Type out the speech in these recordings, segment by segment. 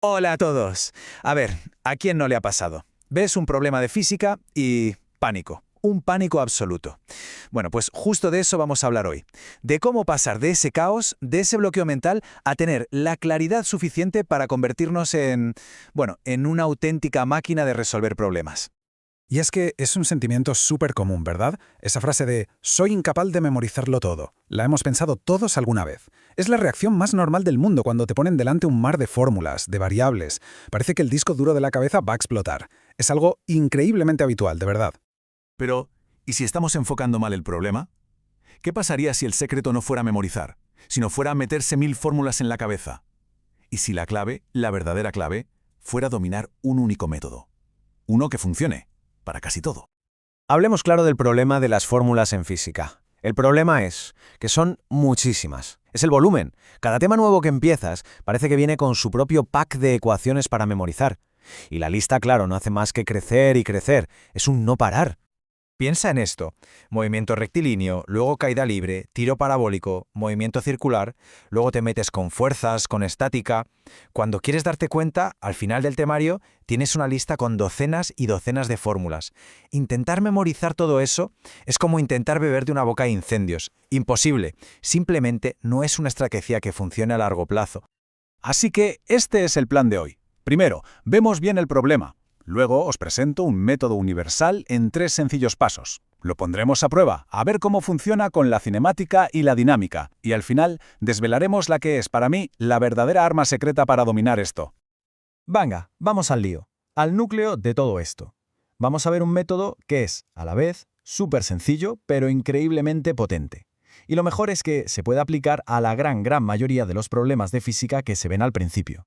Hola a todos. A ver, ¿a quién no le ha pasado? Ves un problema de física y pánico. Un pánico absoluto. Bueno, pues justo de eso vamos a hablar hoy. De cómo pasar de ese caos, de ese bloqueo mental, a tener la claridad suficiente para convertirnos en una auténtica máquina de resolver problemas. Y es que es un sentimiento súper común, ¿verdad? Esa frase de «soy incapaz de memorizarlo todo». La hemos pensado todos alguna vez. Es la reacción más normal del mundo cuando te ponen delante un mar de fórmulas, de variables. Parece que el disco duro de la cabeza va a explotar. Es algo increíblemente habitual, de verdad. Pero, ¿y si estamos enfocando mal el problema? ¿Qué pasaría si el secreto no fuera memorizar, sino fuera meterse 1000 fórmulas en la cabeza? ¿Y si la clave, la verdadera clave, fuera dominar un único método? Uno que funcione, para casi todo. Hablemos claro del problema de las fórmulas en física. El problema es que son muchísimas. Es el volumen. Cada tema nuevo que empiezas parece que viene con su propio pack de ecuaciones para memorizar. Y la lista, claro, no hace más que crecer y crecer. Es un no parar. Piensa en esto. Movimiento rectilíneo, luego caída libre, tiro parabólico, movimiento circular, luego te metes con fuerzas, con estática. Cuando quieres darte cuenta, al final del temario, tienes una lista con docenas y docenas de fórmulas. Intentar memorizar todo eso es como intentar beber de una boca de incendios. Imposible. Simplemente no es una estrategia que funcione a largo plazo. Así que este es el plan de hoy. Primero, vemos bien el problema. Luego os presento un método universal en 3 sencillos pasos. Lo pondremos a prueba, a ver cómo funciona con la cinemática y la dinámica, y al final desvelaremos la que es, para mí, la verdadera arma secreta para dominar esto. Venga, vamos al lío, al núcleo de todo esto. Vamos a ver un método que es, a la vez, súper sencillo, pero increíblemente potente. Y lo mejor es que se puede aplicar a la gran mayoría de los problemas de física que se ven al principio.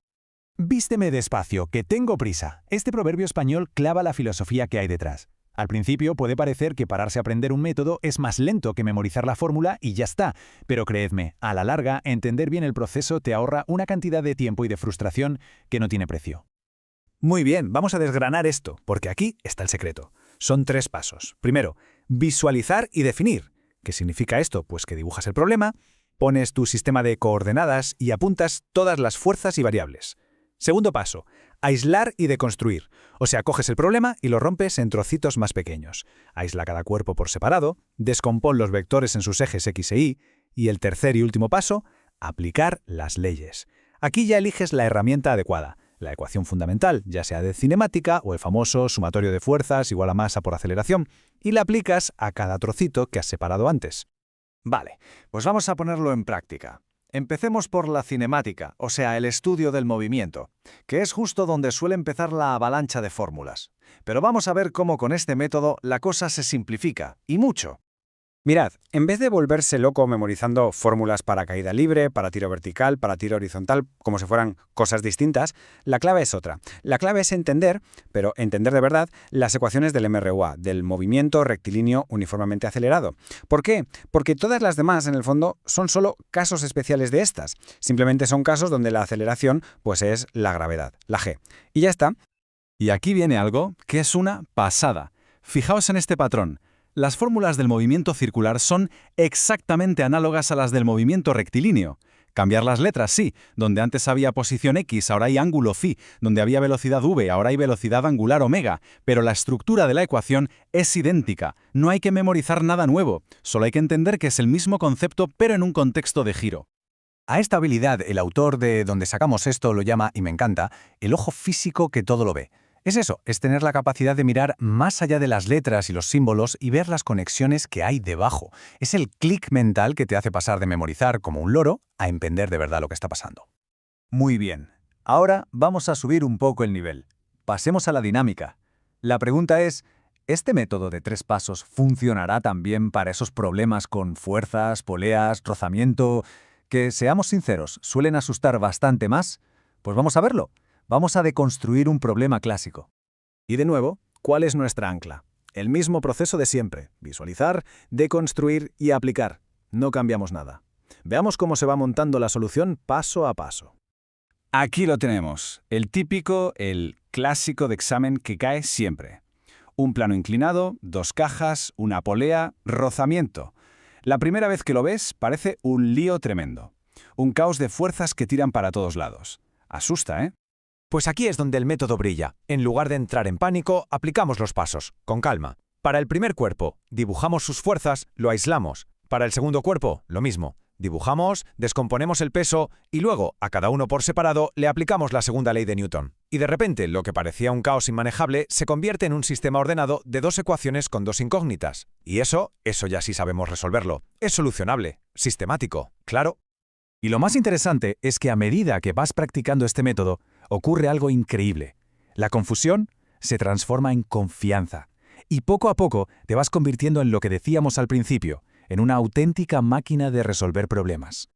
Vísteme despacio, que tengo prisa. Este proverbio español clava la filosofía que hay detrás. Al principio puede parecer que pararse a aprender un método es más lento que memorizar la fórmula y ya está, pero creedme, a la larga, entender bien el proceso te ahorra una cantidad de tiempo y de frustración que no tiene precio. Muy bien, vamos a desgranar esto, porque aquí está el secreto. Son 3 pasos. Primero, visualizar y definir. ¿Qué significa esto? Pues que dibujas el problema, pones tu sistema de coordenadas y apuntas todas las fuerzas y variables. Segundo paso, aislar y deconstruir. O sea, coges el problema y lo rompes en trocitos más pequeños. Aísla cada cuerpo por separado, descompón los vectores en sus ejes X e Y, y el tercer y último paso, aplicar las leyes. Aquí ya eliges la herramienta adecuada, la ecuación fundamental, ya sea de cinemática o el famoso sumatorio de fuerzas igual a masa por aceleración, y la aplicas a cada trocito que has separado antes. Vale, pues vamos a ponerlo en práctica. Empecemos por la cinemática, o sea, el estudio del movimiento, que es justo donde suele empezar la avalancha de fórmulas. Pero vamos a ver cómo con este método la cosa se simplifica, y mucho. Mirad, en vez de volverse loco memorizando fórmulas para caída libre, para tiro vertical, para tiro horizontal, como si fueran cosas distintas, la clave es otra. La clave es entender, pero entender de verdad, las ecuaciones del MRUA, del movimiento rectilíneo uniformemente acelerado. ¿Por qué? Porque todas las demás, en el fondo, son solo casos especiales de estas. Simplemente son casos donde la aceleración, pues es la gravedad, la g. Y ya está. Y aquí viene algo que es una pasada. Fijaos en este patrón. Las fórmulas del movimiento circular son exactamente análogas a las del movimiento rectilíneo. Cambiar las letras, sí. Donde antes había posición X, ahora hay ángulo phi. Donde había velocidad v, ahora hay velocidad angular omega. Pero la estructura de la ecuación es idéntica. No hay que memorizar nada nuevo. Solo hay que entender que es el mismo concepto, pero en un contexto de giro. A esta habilidad, el autor de donde sacamos esto lo llama, y me encanta, el ojo físico que todo lo ve. Es eso, es tener la capacidad de mirar más allá de las letras y los símbolos y ver las conexiones que hay debajo. Es el clic mental que te hace pasar de memorizar como un loro a entender de verdad lo que está pasando. Muy bien, ahora vamos a subir un poco el nivel. Pasemos a la dinámica. La pregunta es, ¿este método de 3 pasos funcionará también para esos problemas con fuerzas, poleas, rozamiento, que, seamos sinceros, suelen asustar bastante más? Pues vamos a verlo. Vamos a deconstruir un problema clásico. Y de nuevo, ¿cuál es nuestra ancla? El mismo proceso de siempre. Visualizar, deconstruir y aplicar. No cambiamos nada. Veamos cómo se va montando la solución paso a paso. Aquí lo tenemos, el típico, el clásico de examen que cae siempre. Un plano inclinado, 2 cajas, una polea, rozamiento. La primera vez que lo ves parece un lío tremendo. Un caos de fuerzas que tiran para todos lados. Asusta, ¿eh? Pues aquí es donde el método brilla. En lugar de entrar en pánico, aplicamos los pasos, con calma. Para el primer cuerpo, dibujamos sus fuerzas, lo aislamos. Para el segundo cuerpo, lo mismo. Dibujamos, descomponemos el peso y luego, a cada uno por separado, le aplicamos la segunda ley de Newton. Y de repente, lo que parecía un caos inmanejable se convierte en un sistema ordenado de dos ecuaciones con dos incógnitas. Y eso ya sí sabemos resolverlo. Es solucionable, sistemático, claro. Y lo más interesante es que a medida que vas practicando este método, ocurre algo increíble. La confusión se transforma en confianza. Y poco a poco te vas convirtiendo en lo que decíamos al principio, en una auténtica máquina de resolver problemas.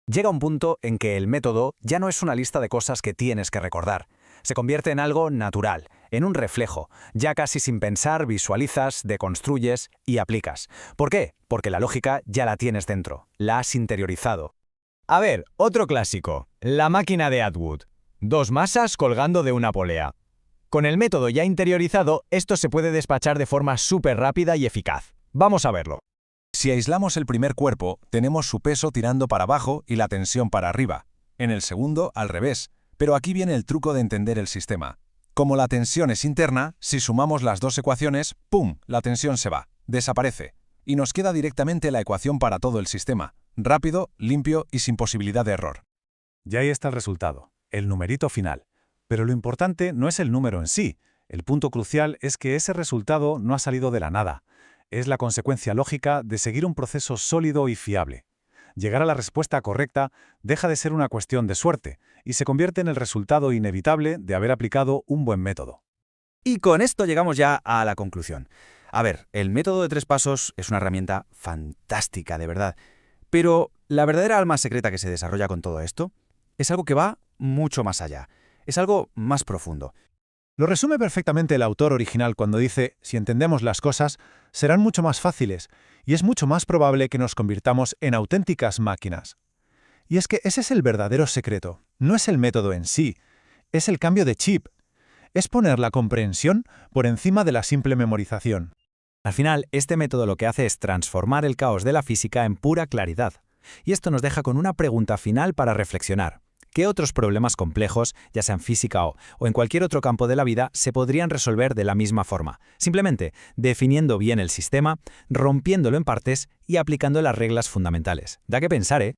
Llega un punto en que el método ya no es una lista de cosas que tienes que recordar. Se convierte en algo natural, en un reflejo. Ya casi sin pensar, visualizas, deconstruyes y aplicas. ¿Por qué? Porque la lógica ya la tienes dentro, la has interiorizado. A ver, otro clásico, la máquina de Atwood. Dos masas colgando de una polea. Con el método ya interiorizado, esto se puede despachar de forma súper rápida y eficaz. Vamos a verlo. Si aislamos el primer cuerpo, tenemos su peso tirando para abajo y la tensión para arriba. En el segundo, al revés. Pero aquí viene el truco de entender el sistema. Como la tensión es interna, si sumamos las dos ecuaciones, ¡pum!, la tensión se va, desaparece. Y nos queda directamente la ecuación para todo el sistema. Rápido, limpio y sin posibilidad de error. Ya ahí está el resultado, el numerito final. Pero lo importante no es el número en sí. El punto crucial es que ese resultado no ha salido de la nada. Es la consecuencia lógica de seguir un proceso sólido y fiable. Llegar a la respuesta correcta deja de ser una cuestión de suerte y se convierte en el resultado inevitable de haber aplicado un buen método. Y con esto llegamos ya a la conclusión. A ver, el método de 3 pasos es una herramienta fantástica, de verdad. Pero la verdadera alma secreta que se desarrolla con todo esto es algo que va mucho más allá. Es algo más profundo. Lo resume perfectamente el autor original cuando dice, si entendemos las cosas, serán mucho más fáciles y es mucho más probable que nos convirtamos en auténticas máquinas. Y es que ese es el verdadero secreto. No es el método en sí, es el cambio de chip. Es poner la comprensión por encima de la simple memorización. Al final, este método lo que hace es transformar el caos de la física en pura claridad. Y esto nos deja con una pregunta final para reflexionar. ¿Qué otros problemas complejos, ya sea en física o en cualquier otro campo de la vida, se podrían resolver de la misma forma? Simplemente definiendo bien el sistema, rompiéndolo en partes y aplicando las reglas fundamentales. Da que pensar, ¿eh?